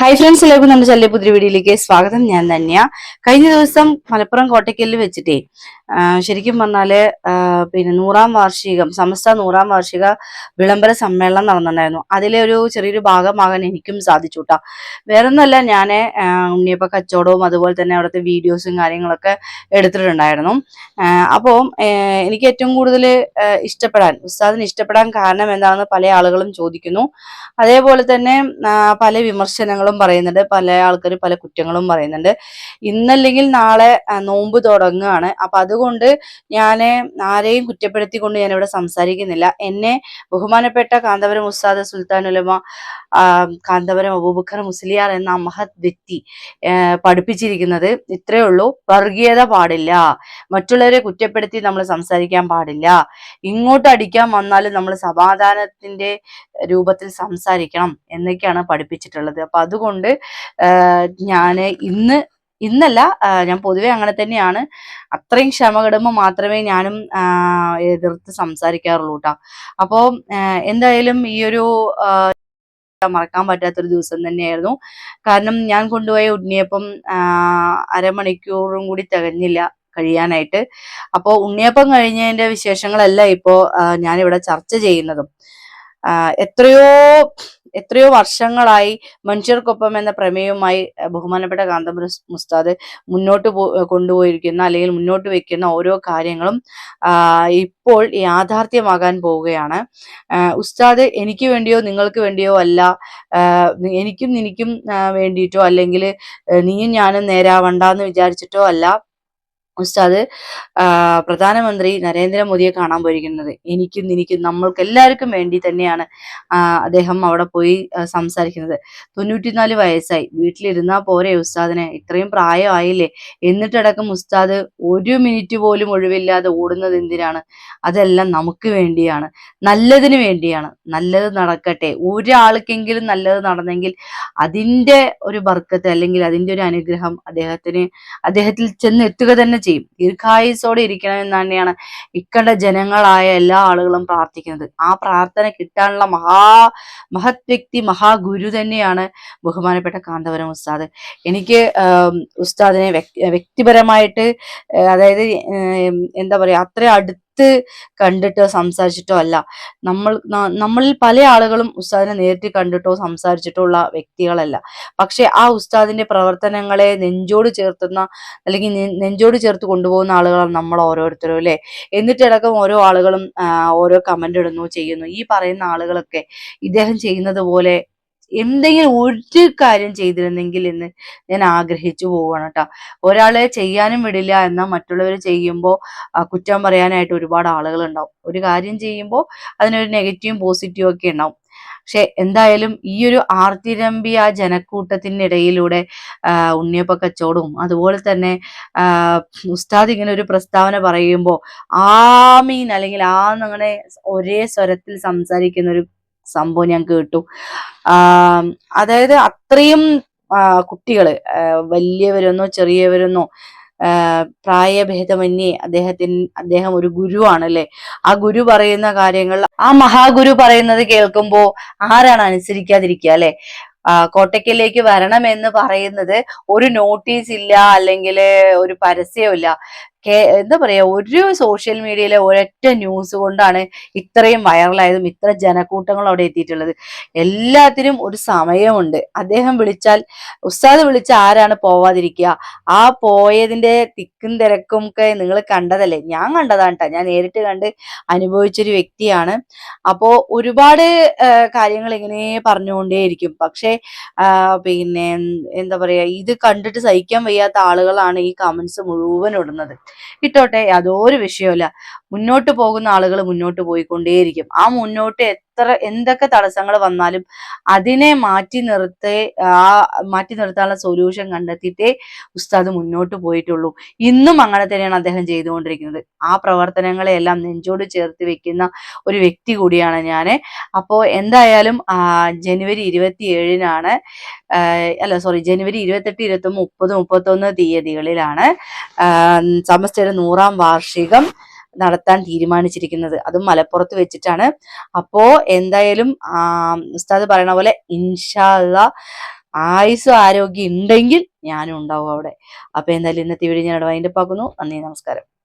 Hi friends, എല്ലാവർക്കും നമ്മുടെ ചല്ലിയ പുതിയ വീഡിയോയിലേക്ക് സ്വാഗതം. ഞാൻ തന്നെയാ. കഴിഞ്ഞ ദിവസം മലപ്പുറം കോട്ടയ്ക്കലിൽ വെച്ചിട്ടേ ശരിക്കും പറഞ്ഞാല് പിന്നെ 100-ാം വാർഷികം, സമസ്ത 100-ാം വാർഷിക വിളംബര സമ്മേളനം നടന്നിട്ടുണ്ടായിരുന്നു. അതിലെ ഒരു ചെറിയൊരു ഭാഗമാകാൻ എനിക്കും സാധിച്ചു കേട്ടോ. വേറൊന്നുമല്ല, ഞാൻ ഉണ്ണിയപ്പ കച്ചവടവും അതുപോലെ തന്നെ അവിടുത്തെ വീഡിയോസും കാര്യങ്ങളൊക്കെ എടുത്തിട്ടുണ്ടായിരുന്നു. അപ്പോൾ എനിക്ക് ഏറ്റവും കൂടുതൽ ഉസ്താദിന് ഇഷ്ടപ്പെടാൻ കാരണം എന്താണെന്ന് പല ആളുകളും ചോദിക്കുന്നു. അതേപോലെ തന്നെ പല വിമർശനങ്ങളും പറയുന്നുണ്ട്, പല ആൾക്കാർ പല കുറ്റങ്ങളും പറയുന്നുണ്ട്. ഇന്നല്ലെങ്കിൽ നാളെ നോമ്പ് തുടങ്ങുകയാണ്. അപ്പൊ അതുകൊണ്ട് ഞാൻ ആരെയും കുറ്റപ്പെടുത്തിക്കൊണ്ട് ഞാൻ ഇവിടെ സംസാരിക്കുന്നില്ല. എന്നെ ബഹുമാനപ്പെട്ട കാന്തപുരം ഉസ്താദ് സുൽത്താൻ ഉലമ കാന്തപുരം അബൂബക്കർ മുസ്ലിയാർ എന്ന മഹത് വ്യക്തി പഠിപ്പിച്ചിരിക്കുന്നത് ഇത്രയേ ഉള്ളൂ: വർഗീയത പാടില്ല, മറ്റുള്ളവരെ കുറ്റപ്പെടുത്തി നമ്മൾ സംസാരിക്കാൻ പാടില്ല, ഇങ്ങോട്ട് അടിക്കാൻ വന്നാലും നമ്മൾ സമാധാനത്തിന്റെ രൂപത്തിൽ സംസാരിക്കണം എന്നൊക്കെയാണ് പഠിപ്പിച്ചിട്ടുള്ളത്. അപ്പൊ അതുകൊണ്ട് ഞാൻ ഇന്നല്ല, ഞാൻ പൊതുവെ അങ്ങനെ തന്നെയാണ്. അത്രയും ക്ഷമ കെടുമ്പോൾ മാത്രമേ ഞാനും എതിർത്ത് സംസാരിക്കാറുള്ളൂ കേട്ടോ. അപ്പോൾ എന്തായാലും ഈ ഒരു മറക്കാൻ പറ്റാത്തൊരു ദിവസം തന്നെയായിരുന്നു. കാരണം ഞാൻ കൊണ്ടുപോയ ഉണ്ണിയപ്പം അരമണിക്കൂറും കൂടി തികഞ്ഞില്ല കഴിയാനായിട്ട്. അപ്പോൾ ഉണ്ണിയപ്പം കഴിഞ്ഞതിന്റെ വിശേഷങ്ങളല്ല ഇപ്പോൾ ഞാനിവിടെ ചർച്ച ചെയ്യുന്നതും. എത്രയോ വർഷങ്ങളായി മനുഷ്യർക്കൊപ്പം എന്ന പ്രമേയവുമായി ബഹുമാനപ്പെട്ട കാന്തപുരം ഉസ്താദ് മുന്നോട്ട് കൊണ്ടുപോയിരിക്കുന്ന അല്ലെങ്കിൽ മുന്നോട്ട് വെക്കുന്ന ഓരോ കാര്യങ്ങളും ഇപ്പോൾ യാഥാർത്ഥ്യമാകാൻ പോവുകയാണ്. ഉസ്താദ് എനിക്ക് വേണ്ടിയോ നിങ്ങൾക്ക് വേണ്ടിയോ അല്ല, എനിക്കും നിനക്കും വേണ്ടിയിട്ടോ അല്ലെങ്കിൽ നീയും ഞാനും നേരാവണ്ടെന്ന് വിചാരിച്ചിട്ടോ അല്ല ഉസ്താദ് പ്രധാനമന്ത്രി നരേന്ദ്രമോദിയെ കാണാൻ പോയിരിക്കുന്നത്. എനിക്കും നമ്മൾക്ക് എല്ലാവർക്കും വേണ്ടി തന്നെയാണ് അദ്ദേഹം അവിടെ പോയി സംസാരിക്കുന്നത്. 94 വയസ്സായി, വീട്ടിലിരുന്നാ പോരെ ഉസ്താദിന്? ഇത്രയും പ്രായമായില്ലേ? എന്നിട്ടടക്കം ഉസ്താദ് 1 മിനിറ്റ് പോലും ഒഴിവില്ലാതെ ഓടുന്നത് എന്തിനാണ്? അതെല്ലാം നമുക്ക് വേണ്ടിയാണ്, നല്ലതിന് വേണ്ടിയാണ്. നല്ലത് നടക്കട്ടെ. ഒരാൾക്കെങ്കിലും നല്ലത് നടന്നെങ്കിൽ അതിൻ്റെ ഒരു ബർക്കത്ത് അല്ലെങ്കിൽ അതിൻ്റെ ഒരു അനുഗ്രഹം അദ്ദേഹത്തിൽ ചെന്നെത്തുക തന്നെ ചെയ്യും. ദീർഘായുസോടെ ഇരിക്കണം എന്ന് തന്നെയാണ് ഇക്കണ്ട ജനങ്ങളായ എല്ലാ ആളുകളും പ്രാർത്ഥിക്കുന്നത്. ആ പ്രാർത്ഥന കിട്ടാനുള്ള മഹത് വ്യക്തി, മഹാഗുരു തന്നെയാണ് ബഹുമാനപ്പെട്ട കാന്തപുരം ഉസ്താദ്. എനിക്ക് ഉസ്താദിനെ വ്യക്തിപരമായിട്ട്, അതായത് എന്താ പറയാ, അത്ര അടുത്ത് കണ്ടിട്ടോ സംസാരിച്ചിട്ടോ അല്ല. നമ്മളിൽ പല ആളുകളും ഉസ്താദിനെ നേരിട്ട് കണ്ടിട്ടോ സംസാരിച്ചിട്ടോ ഉള്ള വ്യക്തികളല്ല. പക്ഷെ ആ ഉസ്താദിന്റെ പ്രവർത്തനങ്ങളെ നെഞ്ചോട് ചേർത്ത് കൊണ്ടുപോകുന്ന ആളുകളാണ് നമ്മൾ ഓരോരുത്തരും, അല്ലെ? എന്നിട്ടടക്കം ഓരോ ആളുകളും ഓരോ കമന്റ് ഇടുന്നു, ചെയ്യുന്നു. ഈ പറയുന്ന ആളുകളൊക്കെ ഇദ്ദേഹം ചെയ്യുന്നത് പോലെ എന്തെങ്കിലും ഒരു കാര്യം ചെയ്തിരുന്നെങ്കിൽ എന്ന് ഞാൻ ആഗ്രഹിച്ചു പോവുകയാണ് കേട്ടോ. ഒരാളെ ചെയ്യാനും വിടില്ല, എന്നാൽ മറ്റുള്ളവർ ചെയ്യുമ്പോൾ കുറ്റം പറയാനായിട്ട് ഒരുപാട് ആളുകൾ ഉണ്ടാവും. ഒരു കാര്യം ചെയ്യുമ്പോൾ അതിനൊരു നെഗറ്റീവും പോസിറ്റീവും ഒക്കെ ഉണ്ടാവും. പക്ഷെ എന്തായാലും ഈ ഒരു ആർത്തിരമ്പിയ ജനക്കൂട്ടത്തിനിടയിലൂടെ ഉണ്ണിയപ്പ കച്ചവടവും അതുപോലെ തന്നെ ഉസ്താദ് ഇങ്ങനെ ഒരു പ്രസ്താവന പറയുമ്പോൾ ആമീൻ അല്ലെങ്കിൽ അങ്ങനെ ഒരേ സ്വരത്തിൽ സംസാരിക്കുന്ന ഒരു സംഭവം ഞാൻ കേട്ടു. അതായത് അത്രയും കുട്ടികള്, വലിയവരെന്നോ ചെറിയവരെന്നോ പ്രായഭേദമന്യേ അദ്ദേഹം ഒരു ഗുരുവാണ്, അല്ലെ? ആ ഗുരു പറയുന്ന കാര്യങ്ങൾ, ആ മഹാഗുരു പറയുന്നത് കേൾക്കുമ്പോ ആരാണ് അനുസരിക്കാതിരിക്കുക, അല്ലെ? കോട്ടയ്ക്കലിലേക്ക് വരണമെന്ന് പറയുന്നത് ഒരു നോട്ടീസ് ഇല്ല, അല്ലെങ്കിൽ ഒരു പരസ്യമില്ല, എന്താ പറയാ, ഒരു സോഷ്യൽ മീഡിയയിലെ ഒരൊറ്റ ന്യൂസ് കൊണ്ടാണ് ഇത്രയും വൈറലായതും ഇത്ര ജനക്കൂട്ടങ്ങൾ അവിടെ എത്തിയിട്ടുള്ളത്. എല്ലാത്തിനും ഒരു സമയമുണ്ട്. ഉസ്താദ് വിളിച്ച ആരാണ് പോവാതിരിക്കുക? ആ പോയതിന്റെ തിക്കും തിരക്കും ഒക്കെ നിങ്ങൾ കണ്ടതല്ലേ? ഞാൻ കണ്ടതാണ് കേട്ടോ. ഞാൻ നേരിട്ട് കണ്ട് അനുഭവിച്ചൊരു വ്യക്തിയാണ്. അപ്പോ ഒരുപാട് കാര്യങ്ങൾ ഇങ്ങനെ പറഞ്ഞുകൊണ്ടേയിരിക്കും. പക്ഷെ പിന്നെ എന്താ പറയാ, ഇത് കണ്ടിട്ട് സഹിക്കാൻ വയ്യാത്ത ആളുകളാണ് ഈ കമന്റ്സ് മുഴുവൻ ഇടുന്നത്. ഇട്ടോട്ടെ, യാതൊരു വിഷയമല്ല. മുന്നോട്ട് പോകുന്ന ആളുകൾ മുന്നോട്ട് പോയിക്കൊണ്ടേയിരിക്കും. ആ മുന്നോട്ട് എന്തൊക്കെ തടസ്സങ്ങൾ വന്നാലും അതിനെ മാറ്റി നിർത്താനുള്ള സൊല്യൂഷൻ കണ്ടെത്തിയിട്ടേ ഉസ്താദ് മുന്നോട്ട് പോയിട്ടുള്ളൂ. ഇന്നും അങ്ങനെ തന്നെയാണ് അദ്ദേഹം ചെയ്തുകൊണ്ടിരിക്കുന്നത്. ആ പ്രവർത്തനങ്ങളെല്ലാം നെഞ്ചോട് ചേർത്ത് വെക്കുന്ന ഒരു വ്യക്തി കൂടിയാണ് ഞാൻ. അപ്പോൾ എന്തായാലും ജനുവരി 27-നാണ്, ജനുവരി 28, 29, 30, 31 തീയതികളിലാണ് സമസ്തയുടെ 100-ാം വാർഷികം നടത്താൻ തീരുമാനിച്ചിരിക്കുന്നത്. അതും മലപ്പുറത്ത് വെച്ചിട്ടാണ്. അപ്പോ എന്തായാലും ഉസ്താദ് പറയണ പോലെ ഇൻഷാ അല്ലാഹ് ആയുസ്സും ആരോഗ്യം ഉണ്ടെങ്കിൽ ഞാനും ഉണ്ടാവും അവിടെ. അപ്പൊ എന്തായാലും ഇന്നത്തെ വീഡിയോ ഞാൻ അവിടെ വൈൻഡപ്പ് ആക്കുന്നു. നന്ദി, നമസ്കാരം.